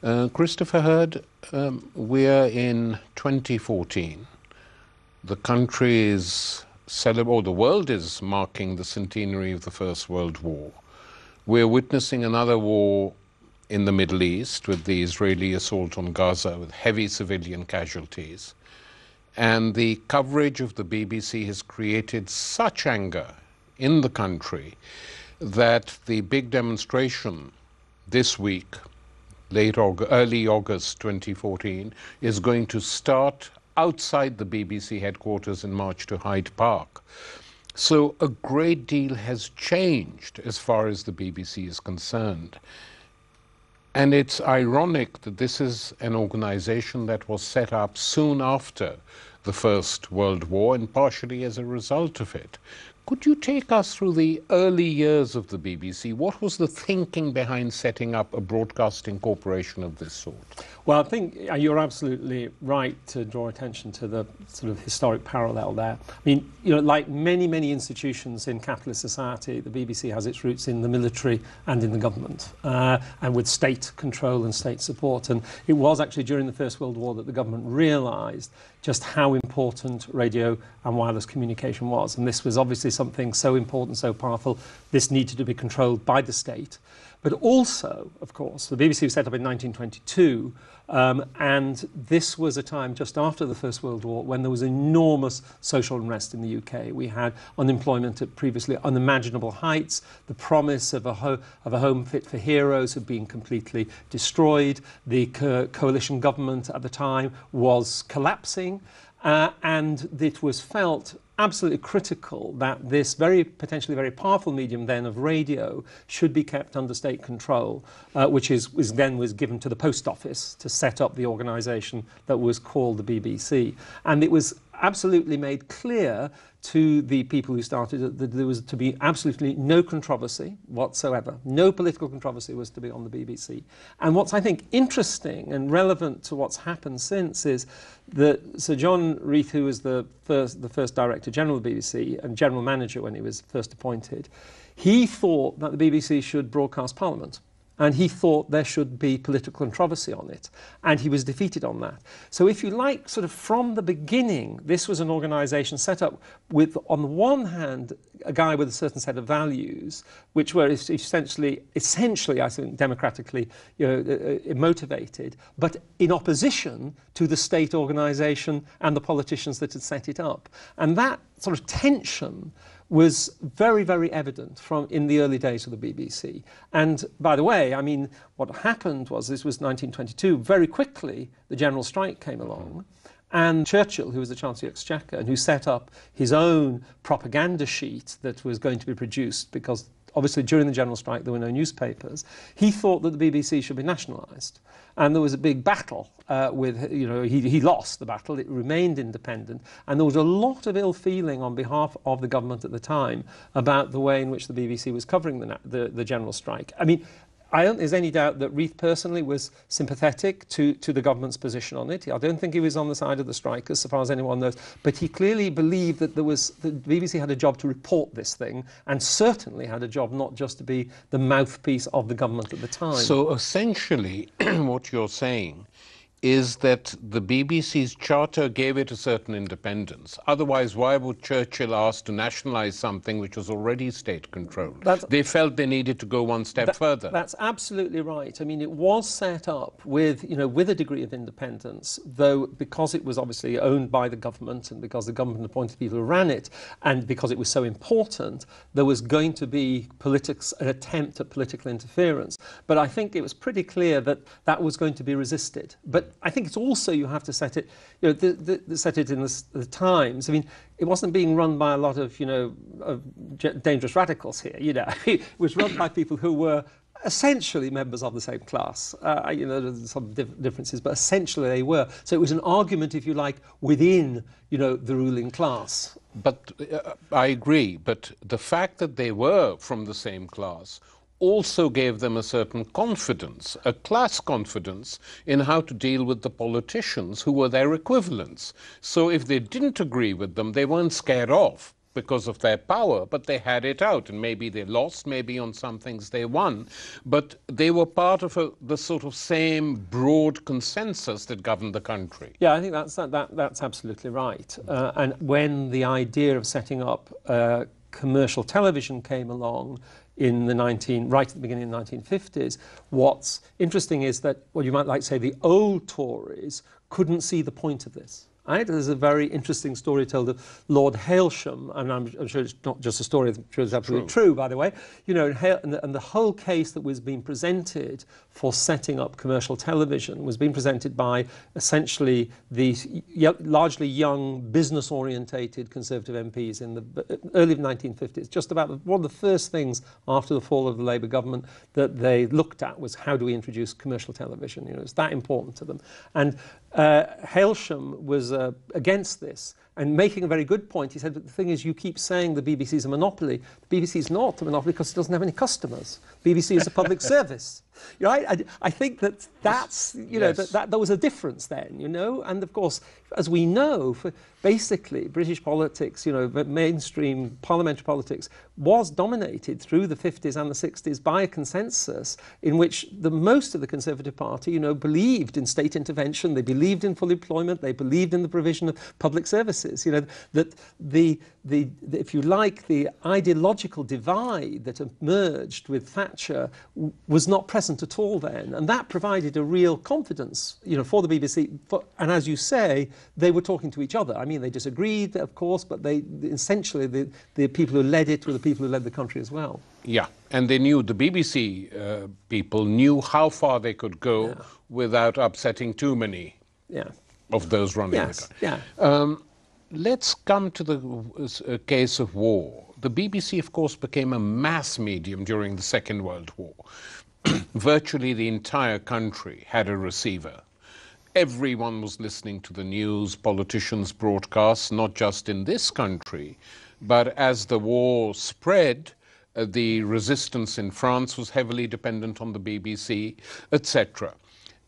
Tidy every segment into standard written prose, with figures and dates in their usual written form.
Christopher Hurd, we're in 2014. The country is or the world is marking the centenary of the First World War. We're witnessing another war in the Middle East with the Israeli assault on Gaza with heavy civilian casualties. And the coverage of the BBC has created such anger in the country that the big demonstration this week, early August 2014, is going to start outside the BBC headquarters in March to Hyde Park. So a great deal has changed as far as the BBC is concerned. And it's ironic that this is an organization that was set up soon after the First World War and partially as a result of it. Could you take us through the early years of the BBC? What was the thinking behind setting up a broadcasting corporation of this sort? Well, I think you're absolutely right to draw attention to the sort of historic parallel there. I mean, you know, like many, many institutions in capitalist society, the BBC has its roots in the military and in the government, and with state control and state support. And it was actually during the First World War that the government realised just how important radio and wireless communication was. And this was obviously something so important, so powerful, this needed to be controlled by the state. But also, of course, the BBC was set up in 1922, and this was a time just after the First World War when there was enormous social unrest in the UK. We had unemployment at previously unimaginable heights. The promise of a home fit for heroes had been completely destroyed. The coalition government at the time was collapsing, and it was felt absolutely critical that this potentially very powerful medium then of radio should be kept under state control, which was given to the Post Office to set up the organisation that was called the BBC. And it was absolutely made clear to the people who started it that there was to be absolutely no controversy whatsoever. No political controversy was to be on the BBC. And what's, I think, interesting and relevant to what's happened since is that Sir John Reith, who was the first Director General of the BBC and General Manager when he was first appointed, he thought that the BBC should broadcast Parliament. And he thought there should be political controversy on it. And he was defeated on that. So if you like, sort of from the beginning, this was an organisation set up with, on the one hand, a guy with a certain set of values, which were essentially, I think, democratically motivated, but in opposition to the state organisation and the politicians that had set it up. And that sort of tension was very, very evident in the early days of the BBC. And by the way, I mean, what happened was, this was 1922, very quickly the general strike came along, and Churchill, who was the Chancellor of the Exchequer, and who set up his own propaganda sheet that was going to be produced, because obviously during the general strike there were no newspapers, he thought that the BBC should be nationalised. And there was a big battle he lost the battle, it remained independent, and there was a lot of ill feeling on behalf of the government at the time about the way in which the BBC was covering the general strike. I mean, I don't think there's any doubt that Reith personally was sympathetic to the government's position on it. I don't think he was on the side of the strikers, so far as anyone knows. But he clearly believed that the BBC had a job to report this thing, and certainly had a job not just to be the mouthpiece of the government at the time. So essentially, what you're saying is that the BBC's charter gave it a certain independence. Otherwise, why would Churchill ask to nationalise something which was already state-controlled? They felt they needed to go one step further. That's absolutely right. I mean, it was set up with a degree of independence, though because it was obviously owned by the government and because the government appointed people who ran it, and because it was so important, there was going to be an attempt at political interference. But I think it was pretty clear that that was going to be resisted. But I think it's also, you have to set it, set it in the Times. I mean, it wasn't being run by a lot of, dangerous radicals here. It was run by people who were essentially members of the same class. There's some differences, but essentially they were. So it was an argument, if you like, within, the ruling class. But I agree. But the fact that they were from the same class also gave them a certain confidence, a class confidence, in how to deal with the politicians who were their equivalents. So if they didn't agree with them, they weren't scared off. because of their power, but they had it out, and maybe they lost, maybe on some things they won, but they were part of the sort of same broad consensus that governed the country. Yeah, I think that's absolutely right. And when the idea of setting up commercial television came along in the right at the beginning of the 1950s, what's interesting is that, well, you might like to say the old Tories couldn't see the point of this. Right? There's a very interesting story told of Lord Hailsham, and I'm sure it's not just a story, I'm sure it's absolutely true, by the way. You know, and the whole case that was being presented for setting up commercial television was being presented by essentially these largely young, business-orientated Conservative MPs in the early 1950s. Just about one of the first things after the fall of the Labour government that they looked at was how do we introduce commercial television? You know, it's that important to them. And Hailsham was against this and making a very good point. He said, but the thing is, you keep saying the BBC is a monopoly. The BBC is not a monopoly because it doesn't have any customers. BBC is a public service. Right? I think that's, you know, yes. that there was a difference then, you know. And of course, as we know, basically British politics, you know, mainstream parliamentary politics was dominated through the 50s and the 60s by a consensus in which most of the Conservative Party, you know, believed in state intervention, they believed in full employment, they believed in the provision of public services. You know, that if you like, the ideological divide that emerged with Thatcher was not present at all then, and that provided a real confidence, you know, for the BBC. And as you say, they were talking to each other. I mean, they disagreed, of course, but they essentially the people who led it were the people who led the country as well. Yeah, and they knew, the BBC people knew how far they could go without upsetting too many of those running the country. Let's come to the case of war. The BBC, of course, became a mass medium during the Second World War. Virtually the entire country had a receiver. Everyone was listening to the news, politicians' broadcasts, not just in this country, but as the war spread, the resistance in France was heavily dependent on the BBC, etc.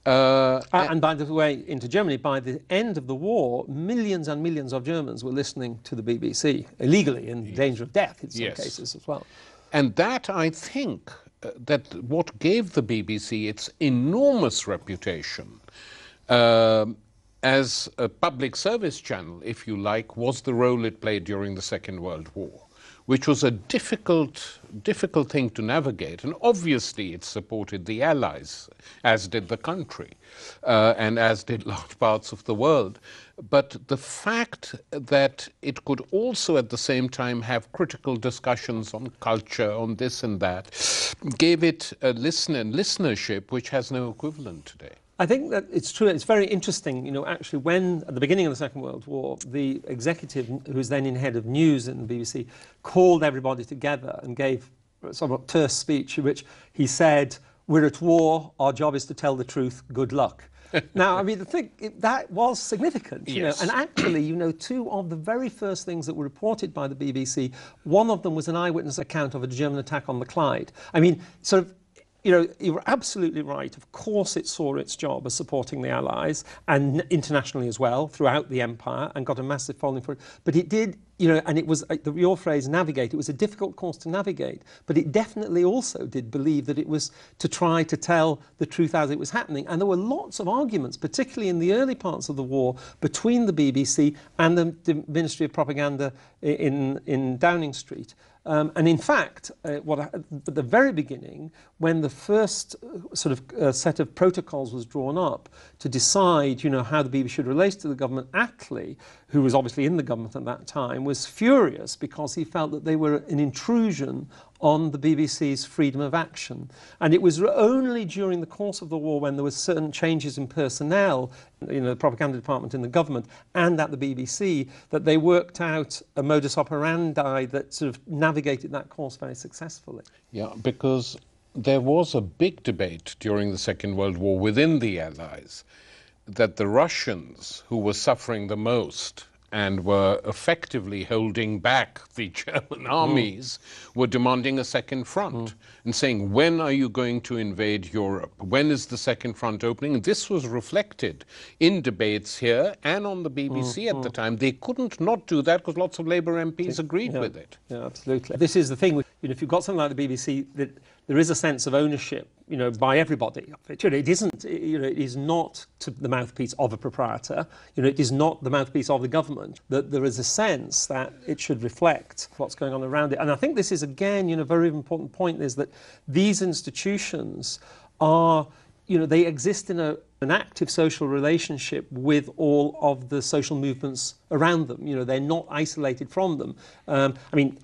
And by the way, into Germany, by the end of the war, millions and millions of Germans were listening to the BBC, illegally, in danger of death in some cases as well. And that, I think, that what gave the BBC its enormous reputation as a public service channel, if you like, was the role it played during the Second World War, which was a difficult thing to navigate. And obviously it supported the Allies, as did the country, and as did large parts of the world. But the fact that it could also at the same time have critical discussions on culture, on this and that, gave it a listenership which has no equivalent today. I think that it's true. It's very interesting, you know, actually, when at the beginning of the Second World War, the executive, who was then in head of news in the BBC, called everybody together and gave a somewhat terse speech in which he said, "We're at war, our job is to tell the truth, good luck." Now, I mean, the thing, that was significant, you know, and actually, you know, two of the very first things that were reported by the BBC, one of them was an eyewitness account of a German attack on the Clyde. I mean, sort of, you know, you were absolutely right. Of course, it saw its job as supporting the Allies, and internationally as well, throughout the empire, and got a massive following for it. But it did, you know, and it was, your phrase, navigate, it was a difficult course to navigate, but it definitely also did believe that it was to try to tell the truth as it was happening. And there were lots of arguments, particularly in the early parts of the war, between the BBC and the Ministry of Propaganda in Downing Street. And in fact, at the very beginning, when the first sort of set of protocols was drawn up to decide, you know, how the BBC should relate to the government, Attlee, who was obviously in the government at that time, was furious because he felt that they were an intrusion on the BBC's freedom of action. And it was only during the course of the war, when there were certain changes in personnel, you know, the propaganda department in the government and at the BBC, that they worked out a modus operandi that sort of navigated that course very successfully. Yeah, because there was a big debate during the Second World War within the Allies that the Russians, who were suffering the most and were effectively holding back the German armies, were demanding a second front and saying, when are you going to invade Europe? When is the second front opening? And this was reflected in debates here and on the BBC at the time. They couldn't not do that because lots of Labour MPs agreed with it. Yeah, absolutely. This is the thing. If you've got something like the BBC, that there is a sense of ownership, by everybody. It isn't. It is not to the mouthpiece of a proprietor. It is not the mouthpiece of the government. That there is a sense that it should reflect what's going on around it. And I think this is again, a very important point is that these institutions are, they exist in an active social relationship with all of the social movements around them. They're not isolated from them. I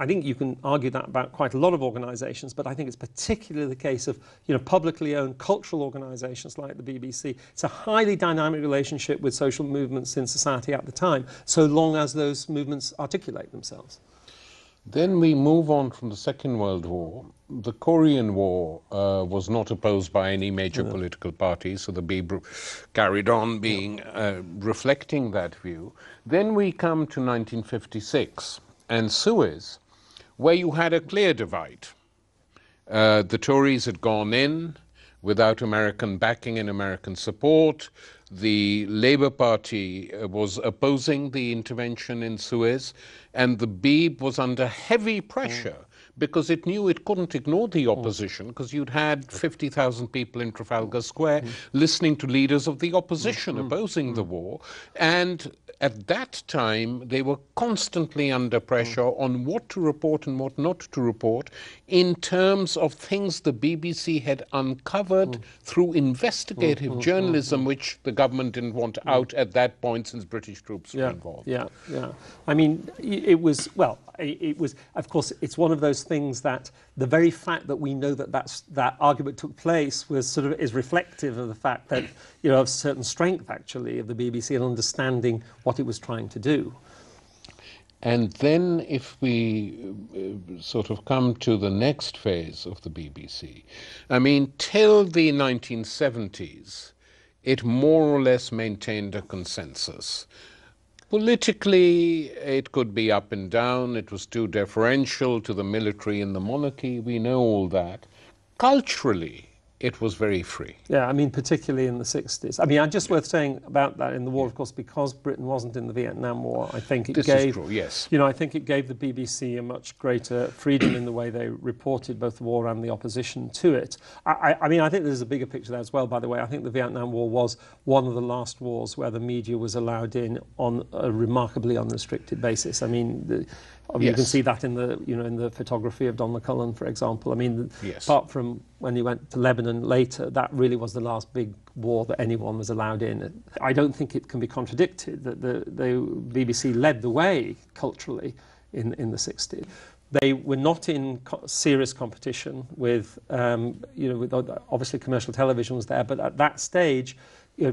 think you can argue that about quite a lot of organisations, but I think it's particularly the case of, publicly owned cultural organisations like the BBC. It's a highly dynamic relationship with social movements in society at the time, so long as those movements articulate themselves. Then we move on from the Second World War. The Korean War was not opposed by any major political party, so the Beeb carried on being reflecting that view. Then we come to 1956 and Suez, where you had a clear divide. The Tories had gone in without American backing and American support. The Labour Party was opposing the intervention in Suez, and the Beeb was under heavy pressure because it knew it couldn't ignore the opposition, because you'd had 50,000 people in Trafalgar Square listening to leaders of the opposition opposing the war. And at that time, they were constantly under pressure on what to report and what not to report in terms of things the BBC had uncovered through investigative journalism, which the government didn't want out at that point since British troops were involved. Yeah. I mean, it was, of course, it's one of those things that the very fact that we know that argument took place is reflective of the fact that, of certain strength, actually, of the BBC in understanding what it was trying to do. And then if we sort of come to the next phase of the BBC, till the 1970s, it more or less maintained a consensus. Politically, it could be up and down. It was too deferential to the military and the monarchy. We know all that. Culturally, it was very free. Yeah, particularly in the 60s. Just worth saying about that in the war, of course, because Britain wasn't in the Vietnam War, I think it This is true, yes. I think it gave the BBC a much greater freedom in the way they reported both the war and the opposition to it. I think there's a bigger picture there as well, by the way. I think the Vietnam War was one of the last wars where the media was allowed in on a remarkably unrestricted basis. You can see that in the photography of Don McCullum, for example. Yes. Apart from when he went to Lebanon later, that really was the last big war that anyone was allowed in. I don't think it can be contradicted that the BBC led the way culturally in the 60s. They were not in serious competition with, obviously commercial television was there, but at that stage,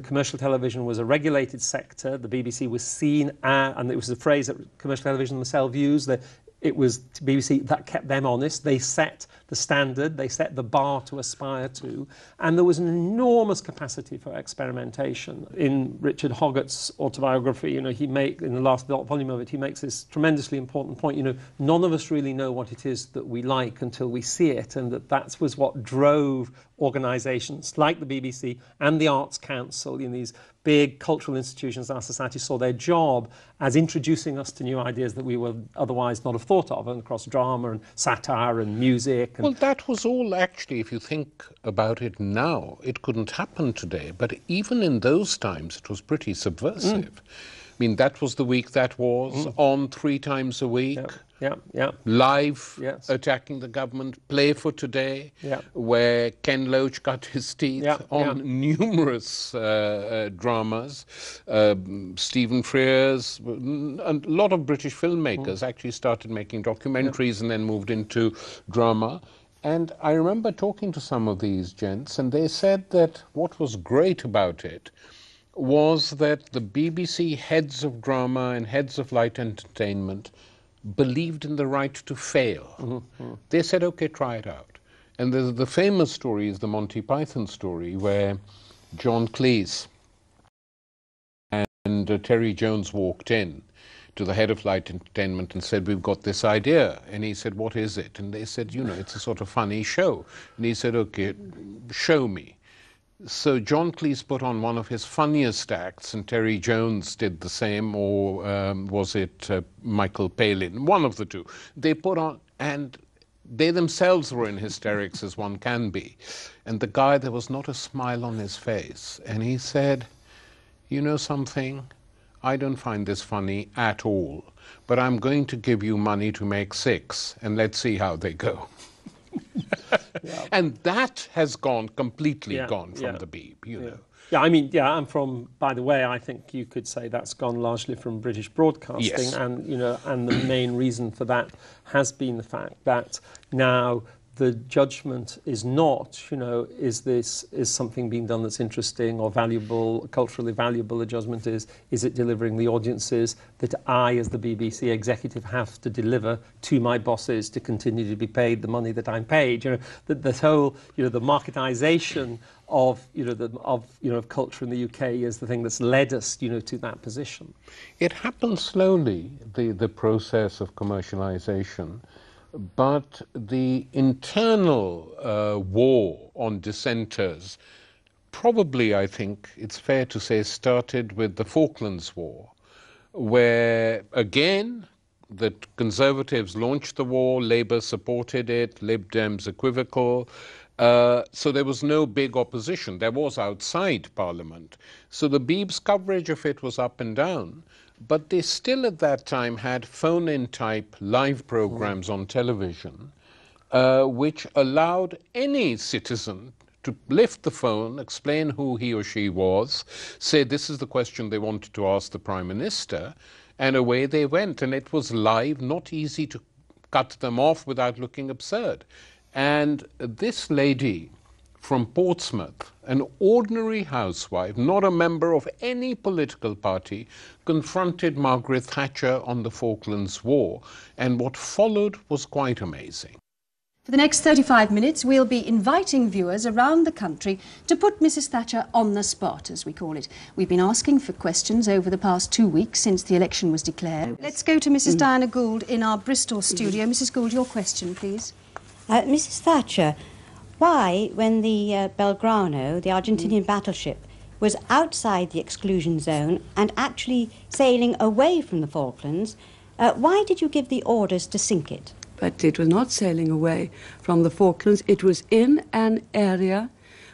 commercial television was a regulated sector. The BBC was seen, and it was a phrase that commercial television themselves used, that it was BBC that kept them honest. They set the standard, they set the bar to aspire to, and there was an enormous capacity for experimentation. In Richard Hoggart's autobiography, in the last volume of it, he makes this tremendously important point. None of us really know what it is that we like until we see it, and that was what drove organisations like the BBC and the Arts Council, these big cultural institutions in our society, saw their job as introducing us to new ideas that we would otherwise not have thought of, and across drama and satire and music. Well, that was all actually, if you think about it now, it couldn't happen today, but even in those times it was pretty subversive. That was the week that was, on 3 times a week. Yeah. Live, attacking the government. Play for Today, where Ken Loach got his teeth on numerous dramas. Stephen Frears, a lot of British filmmakers actually started making documentaries and then moved into drama. And I remember talking to some of these gents, and they said that what was great about it was that the BBC heads of drama and heads of light entertainment believed in the right to fail. They said, okay, try it out. And the famous story is the Monty Python story, where John Cleese and Terry Jones walked in to the head of Light Entertainment and said, we've got this idea. And he said, what is it? And they said, you know, it's a sort of funny show. And he said, okay, show me. So John Cleese put on one of his funniest acts, and Terry Jones did the same, or was it Michael Palin? One of the two. They put on, and they themselves were in hysterics, as one can be. And the guy, there was not a smile on his face. And he said, you know something? I don't find this funny at all, but I'm going to give you money to make 6, and let's see how they go. Yeah. And that has gone completely gone from the Beeb, you know. Yeah, I mean, yeah, and from, by the way, I think you could say that's gone largely from British broadcasting. Yes. And, you know, and the main reason for that has been the fact that now the judgment is not, you know, is something being done that's interesting or valuable, culturally valuable? The judgment is it delivering the audiences that I, as the BBC executive, have to deliver to my bosses to continue to be paid the money that I'm paid? You know, this whole, you know, the marketisation of, you know, of culture in the UK is the thing that's led us, you know, to that position. It happened slowly, the process of commercialisation. But the internal war on dissenters probably, I think it's fair to say, started with the Falklands War, where, again, the Conservatives launched the war, Labour supported it, Lib Dems equivocal. So there was no big opposition. There was outside Parliament. So the Beeb's coverage of it was up and down. But they still at that time had phone-in type live programs on television, which allowed any citizen to lift the phone, explain who he or she was, say this is the question they wanted to ask the Prime Minister, and away they went. And it was live, not easy to cut them off without looking absurd. And this lady from Portsmouth, an ordinary housewife, not a member of any political party, confronted Margaret Thatcher on the Falklands War, and what followed was quite amazing. For the next 35 minutes, we'll be inviting viewers around the country to put Mrs. Thatcher on the spot, as we call it. We've been asking for questions over the past 2 weeks since the election was declared. Let's go to Mrs. Diana Gould in our Bristol studio. Mrs. Gould, your question, please. Mrs. Thatcher, why, when the Belgrano, the Argentinian battleship, was outside the exclusion zone and actually sailing away from the Falklands, why did you give the orders to sink it? But it was not sailing away from the Falklands. It was in an area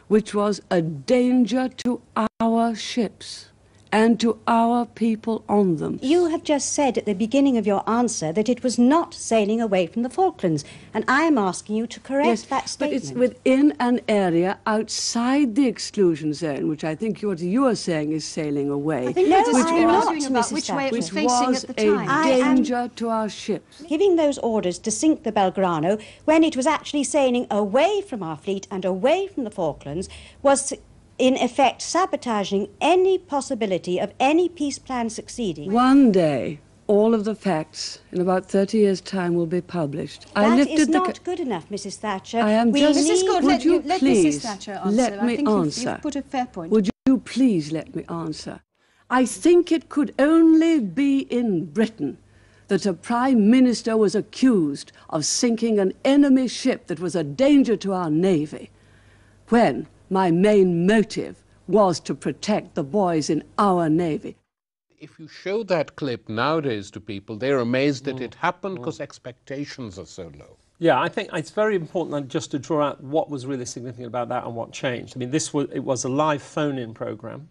which was a danger to our ships and to our people on them. You have just said at the beginning of your answer that it was not sailing away from the Falklands, and I am asking you to correct that statement. But it's within an area outside the exclusion zone, which I think what you are saying is sailing away. I think No, we're I'm not, arguing about which way it was which facing was at the time. a danger to our ships. Giving those orders to sink the Belgrano when it was actually sailing away from our fleet and away from the Falklands was, in effect, sabotaging any possibility of any peace plan succeeding. One day, all of the facts in about 30 years' time will be published. That is not good enough, Mrs. Thatcher. I am just... Mrs. Gould, would you let please Mrs. Thatcher answer. let me I think answer? You've put a fair point. Would you please let me answer? I think it could only be in Britain that a Prime Minister was accused of sinking an enemy ship that was a danger to our Navy, when my main motive was to protect the boys in our Navy. If you show that clip nowadays to people, they're amazed that it happened because expectations are so low. Yeah, I think it's very important just to draw out what was really significant about that and what changed. I mean, it was a live phone-in programme.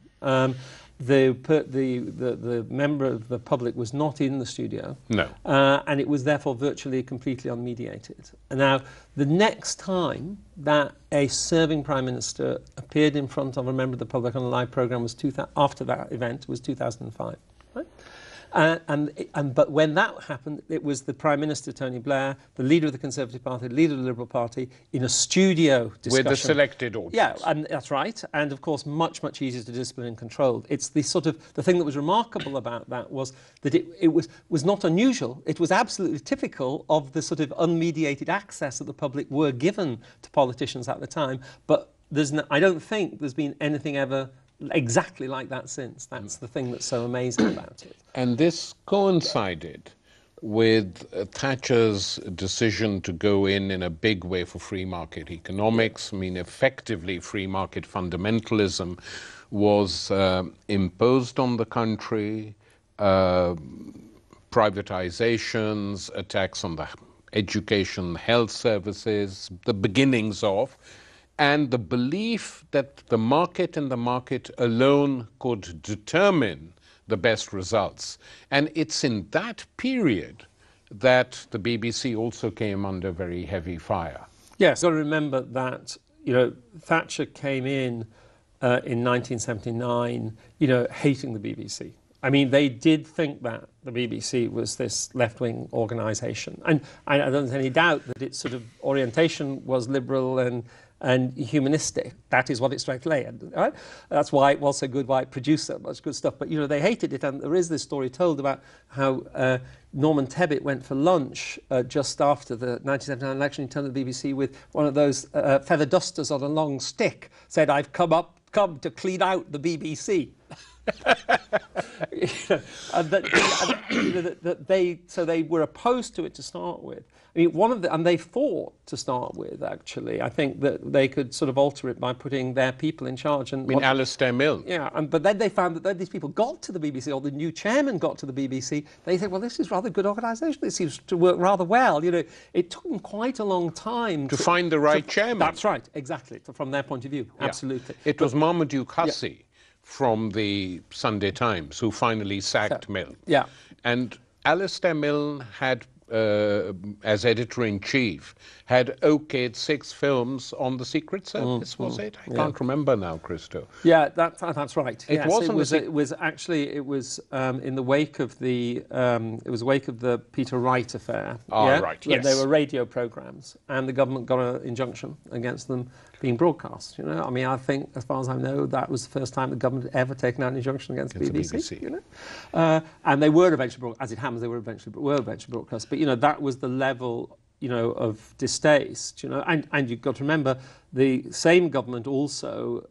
The member of the public was not in the studio. No. And it was therefore virtually completely unmediated. And now, the next time that a serving Prime Minister appeared in front of a member of the public on a live programme was after that event was 2005. Right? But when that happened, it was the Prime Minister, Tony Blair, the leader of the Conservative Party, the leader of the Liberal Party, in a studio discussion. With a selected audience. Yeah, and that's right. And of course, much, much easier to discipline and control. It's the thing that was remarkable about that was that it was not unusual. It was absolutely typical of the sort of unmediated access that the public were given to politicians at the time. But I don't think there's been anything ever exactly like that since. That's the thing that's so amazing about it. And this coincided with Thatcher's decision to go in a big way for free market economics. I mean, effectively, free market fundamentalism was imposed on the country, privatizations, attacks on the education, health services, the beginnings of, and the belief that the market and the market alone could determine the best results. And it's in that period that the BBC also came under very heavy fire. Yes, you've got to remember that, you know, Thatcher came in 1979, you know, hating the BBC. I mean, they did think that the BBC was this left-wing organisation. And I don't think there's any doubt that its sort of orientation was liberal and humanistic. That is what it straight lay. Right? That's why it was so good, why it produced so much good stuff. But, you know, they hated it. And there is this story told about how Norman Tebbit went for lunch just after the 1979 election. He turned to the BBC with one of those feather dusters on a long stick, said, "I've come to clean out the BBC." So they were opposed to it to start with. I mean, and they fought to start with. Actually, I think that they could sort of alter it by putting their people in charge. And Alastair Milne. Yeah, but then they found that these people got to the BBC, or the new chairman got to the BBC. They said, "Well, this is rather good organisation. It seems to work rather well." You know, it took them quite a long time to find the right chairman. That's right, exactly. From their point of view, yeah. Absolutely. It was Marmaduke Hussey from the Sunday Times who finally sacked Milne. Yeah. And Alastair Milne had, as editor-in-chief, had okayed 6 films on the Secret Service, was it? I can't remember now, Christo. Yeah, that's right. It wasn't. It was in the wake of the Peter Wright affair. Right. Yes. There were radio programmes, and the government got an injunction against them being broadcast. You know, I mean, I think, as far as I know, that was the first time the government had ever taken out an injunction against the BBC. You know, and they were eventually, as it happens, they were eventually broadcast. But you know, that was the level, you know, of distaste. You know, and you've got to remember, the same government also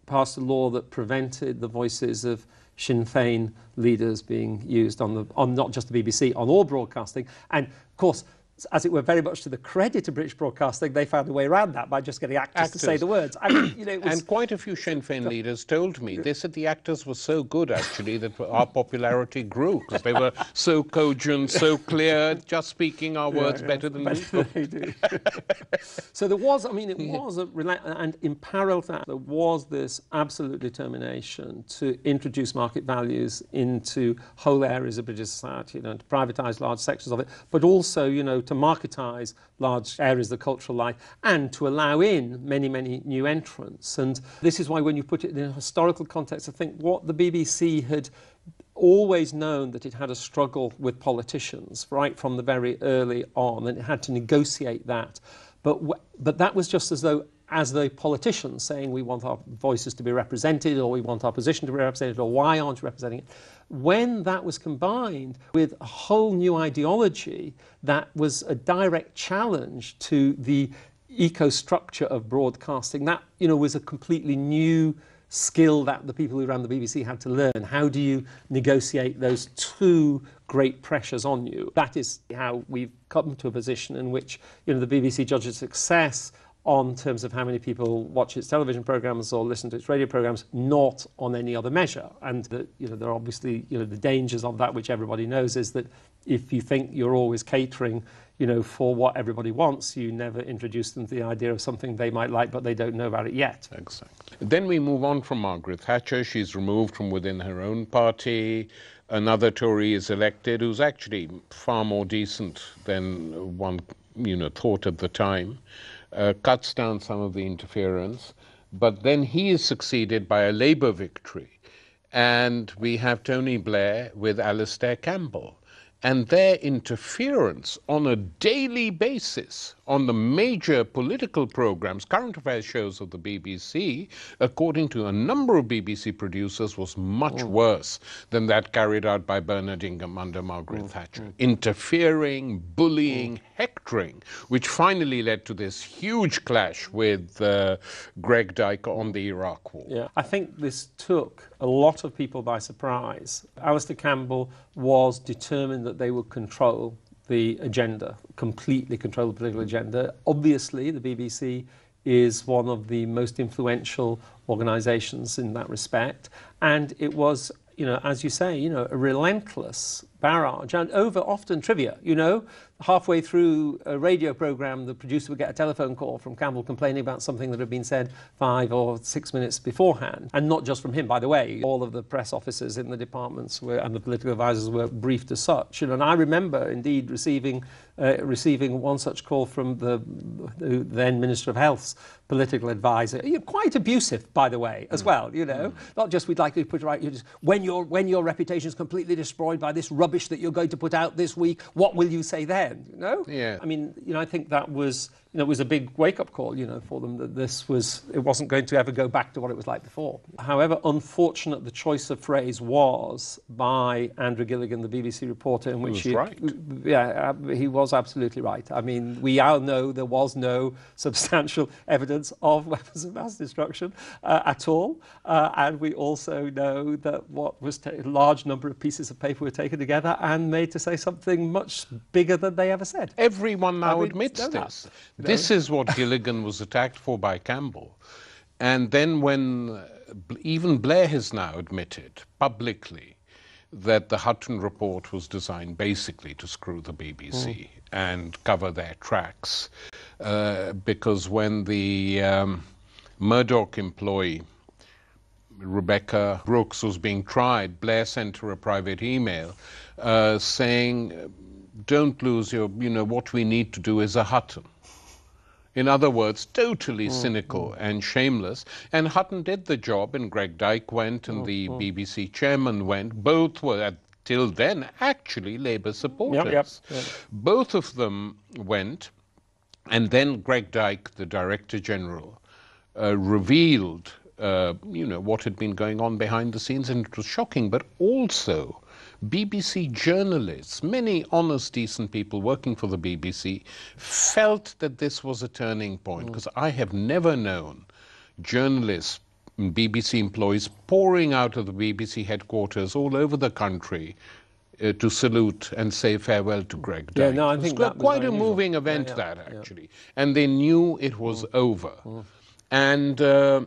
passed a law that prevented the voices of Sinn Féin leaders being used on not just the BBC, on all broadcasting. And of course, as it were, very much to the credit of British Broadcasting, they found a way around that by just getting actors to say the words. I mean, you know, and quite a few Sinn Féin leaders told me they said the actors were so good, actually, that our popularity grew because they were so cogent, so clear, just speaking our words better than they do. So there was, I mean, it was and in parallel to that, there was this absolute determination to introduce market values into whole areas of British society, you know, to privatise large sections of it, but also, you know, to marketise large areas of the cultural life and to allow in many, many new entrants. And this is why, when you put it in a historical context, I think what the BBC had always known, that it had a struggle with politicians right from the very early on, and it had to negotiate that. But that was just as the politicians saying, we want our voices to be represented, or we want our position to be represented, or why aren't you representing it? When that was combined with a whole new ideology that was a direct challenge to the eco-structure of broadcasting, that, you know, was a completely new skill that the people who ran the BBC had to learn. How do you negotiate those two great pressures on you? That is how we've come to a position in which, you know, the BBC judges success on terms of how many people watch its television programmes or listen to its radio programmes, not on any other measure. And you know, there are obviously, you know, the dangers of that, which everybody knows, is that if you think you're always catering, you know, for what everybody wants, you never introduce them to the idea of something they might like, but they don't know about it yet. Exactly. Then we move on from Margaret Thatcher. She's removed from within her own party. Another Tory is elected, who's actually far more decent than one, you know, thought at the time. Cuts down some of the interference, but then he is succeeded by a Labour victory. And we have Tony Blair with Alastair Campbell. And their interference on a daily basis on the major political programs, current affairs shows of the BBC, according to a number of BBC producers, was much worse than that carried out by Bernard Ingham under Margaret Thatcher. Interfering, bullying, hectoring, which finally led to this huge clash with Greg Dyke on the Iraq War. Yeah, I think this took a lot of people by surprise. Alistair Campbell was determined that they would control the agenda, completely control the political agenda. Obviously, the BBC is one of the most influential organisations in that respect, and it was, as you say, a relentless barrage, and over often trivia, halfway through a radio programme, the producer would get a telephone call from Campbell complaining about something that had been said 5 or 6 minutes beforehand. And not just from him, by the way. All of the press officers in the departments and the political advisors were briefed as such. And I remember, indeed, receiving one such call from the then Minister of Health's political advisor, quite abusive, by the way, as well, Not just we'd like to put right, just, when your reputation is completely destroyed by this rubbish that you're going to put out this week, what will you say then? Yeah. I mean, I think that was, it was a big wake-up call, for them, that it wasn't going to ever go back to what it was like before. However unfortunate the choice of phrase was by Andrew Gilligan, the BBC reporter, in which he was right. Yeah, he was absolutely right. I mean, we all know there was no substantial evidence of weapons of mass destruction at all, and we also know that what was a large number of pieces of paper were taken together and made to say something much bigger than they ever said. Everyone now admits this. This is what Gilligan was attacked for by Campbell. And then when even Blair has now admitted publicly that the Hutton report was designed basically to screw the BBC and cover their tracks. Because when the Murdoch employee, Rebecca Brooks, was being tried, Blair sent her a private email saying, don't lose your, what we need to do is a Hutton. In other words, totally cynical and shameless. And Hutton did the job, and Greg Dyke went, and the BBC chairman went. Both were, till then, actually Labour supporters. Yep. Both of them went, and then Greg Dyke, the Director General, revealed, what had been going on behind the scenes, and it was shocking, but also BBC journalists, many honest, decent people working for the BBC, felt that this was a turning point, because I have never known journalists, BBC employees, pouring out of the BBC headquarters all over the country to salute and say farewell to Greg Dyke. Yeah, no, I think that was quite a moving event, actually. And they knew it was over. And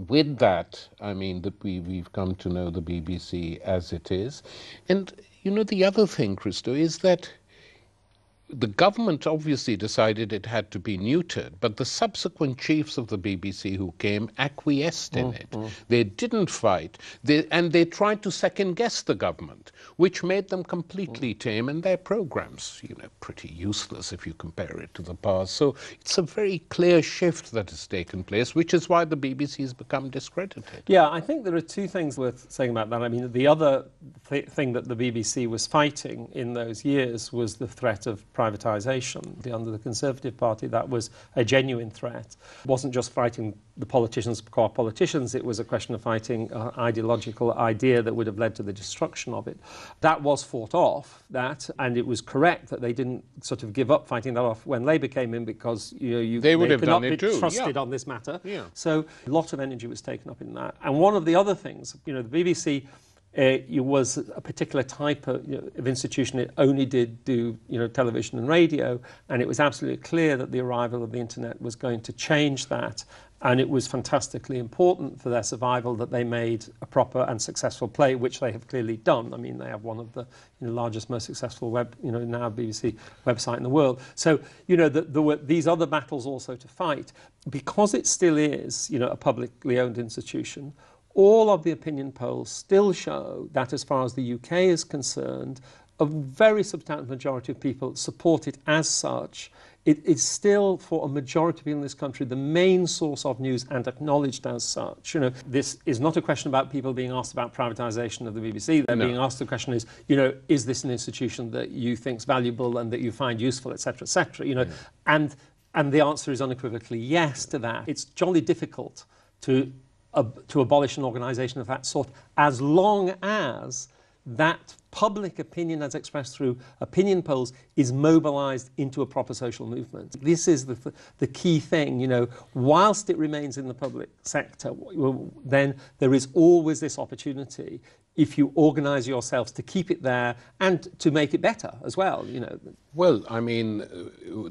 with that, I mean, that we've come to know the BBC as it is. And, the other thing, Christo, is that the government obviously decided it had to be neutered, but the subsequent chiefs of the BBC who came acquiesced in it. They didn't fight, and they tried to second-guess the government, which made them completely tame, and their programmes, pretty useless if you compare it to the past. So it's a very clear shift that has taken place, which is why the BBC has become discredited. Yeah, I think there are two things worth saying about that. I mean, the other thing that the BBC was fighting in those years was the threat of privatisation. Under the Conservative Party, that was a genuine threat. It wasn't just fighting the politicians, core politicians, it was a question of fighting an ideological idea that would have led to the destruction of it. That was fought off, and it was correct that they didn't sort of give up fighting that off when Labour came in, because they would have could done not it be too. trusted on this matter. Yeah. So a lot of energy was taken up in that. And one of the other things, the BBC it was a particular type of institution. It only did do television and radio, and it was absolutely clear that the arrival of the internet was going to change that. And it was fantastically important for their survival that they made a proper and successful play, which they have clearly done. I mean, they have one of the largest, most successful now BBC website in the world. So, there were these other battles also to fight. Because it still is, a publicly owned institution, all of the opinion polls still show that as far as the UK is concerned, a very substantial majority of people support it as such, it is still, for a majority of people in this country, the main source of news and acknowledged as such. You know, this is not a question about people being asked about privatisation of the BBC. They're being asked, the question is, you know, is this an institution that you think's valuable and that you find useful, etc., etc. You know, and the answer is unequivocally yes to that. It's jolly difficult to abolish an organisation of that sort, as long as that public opinion, as expressed through opinion polls, is mobilised into a proper social movement. This is the key thing, you know. Whilst it remains in the public sector, then there is always this opportunity, if you organise yourselves, to keep it there and to make it better as well, you know. Well, I mean,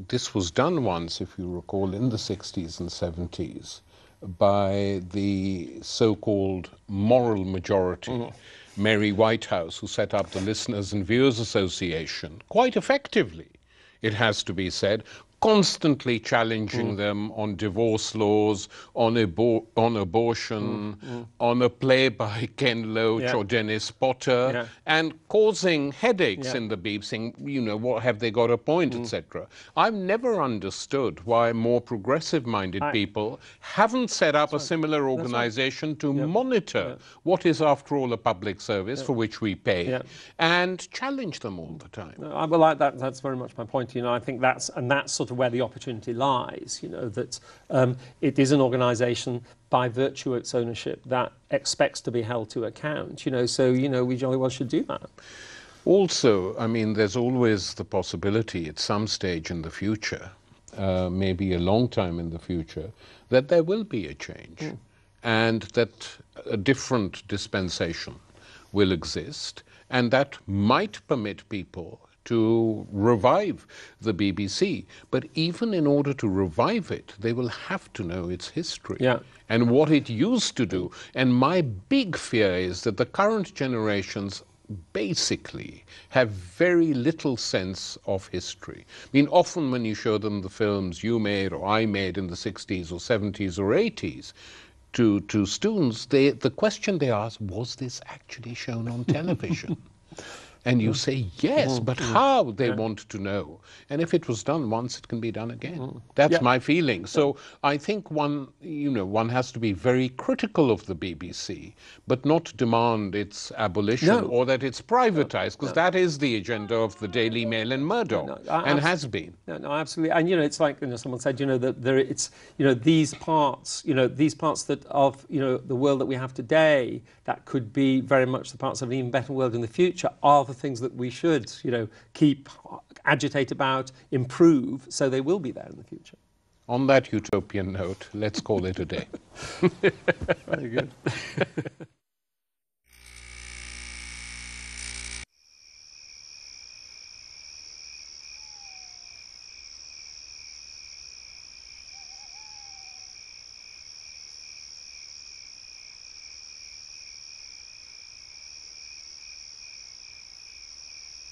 this was done once, if you recall, in the 60s and 70s by the so-called moral majority, Mary Whitehouse, who set up the Listeners and Viewers Association, quite effectively, it has to be said, constantly challenging them on divorce laws, on abortion, on a play by Ken Loach or Dennis Potter, and causing headaches in the BBC, saying, you know, what have they got a point, etc. I've never understood why more progressive-minded people haven't set up a similar organisation to monitor what is, after all, a public service for which we pay, and challenge them all the time. Well, that's very much my point. You know, I think that's sort of where the opportunity lies, you know, that it is an organisation by virtue of its ownership that expects to be held to account, you know, so, you know, we jolly well should do that. Also, I mean, there's always the possibility at some stage in the future, maybe a long time in the future, that there will be a change and that a different dispensation will exist, and that might permit people to revive the BBC. But even in order to revive it, they will have to know its history and what it used to do. And my big fear is that the current generations basically have very little sense of history. I mean, often when you show them the films you made or I made in the 60s or 70s or 80s, to students, the question they ask, was this actually shown on television? And you say, yes, but how, they want to know. And if it was done once, it can be done again. That's my feeling. So I think one has to be very critical of the BBC, but not demand its abolition or that it's privatised, because that is the agenda of the Daily Mail and Murdoch, and has been. No, absolutely. And, you know, it's like, you know, someone said, you know, that it's, you know, these parts that of, you know, the world that we have today, that could be very much the parts of an even better world in the future, are the things that we should, you know, keep, agitate about, improve, so they will be there in the future. On that utopian note, let's call it a day. Very good.